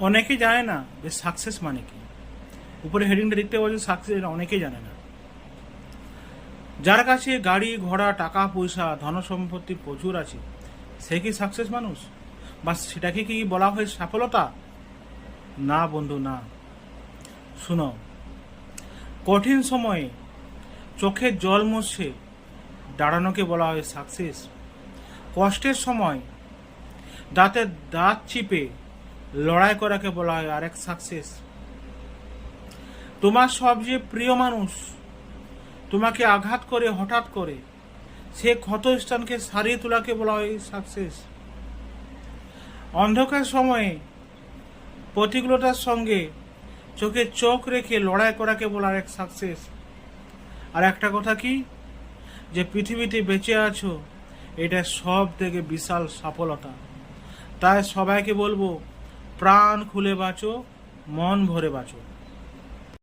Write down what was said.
অনেকেই জানে না যে সাকসেস মানে কি। উপরে হেডিংটা দেখতে পাচ্ছি সাকসেস, এটা অনেকেই জানে না। যার কাছে গাড়ি ঘোড়া টাকা পয়সা ধন সম্পত্তি প্রচুর আছে, সে কি সাকসেস মানুষ? বা সেটাকে কি বলা হয় সফলতা? না বন্ধু, না। শুনো, কঠিন সময়ে চোখের জল মুছে দাঁড়ানোকে বলা হয় সাকসেস। কষ্টের সময় দাঁতে দাঁত চিপে লড়াই করাকে বলা হয় আরেক সাকসেস। তোমার সবচেয়ে প্রিয় মানুষ তোমাকে আঘাত করে হঠাৎ করে সে ক্ষতস্থানকে সারিয়ে তোলাকে বলা হয় সাকসেস। অন্ধকার সময়ে প্রতিকূলতার সঙ্গে চোখে চোখ রেখে লড়াই করাকে বলা এক সাকসেস। আর একটা কথা কি, যে পৃথিবীতে বেঁচে আছো, এটা সব থেকে বিশাল সফলতা। তাই সবাইকে বলবো, প্রাণ খুলে বাঁচো, মন ভরে বাঁচো।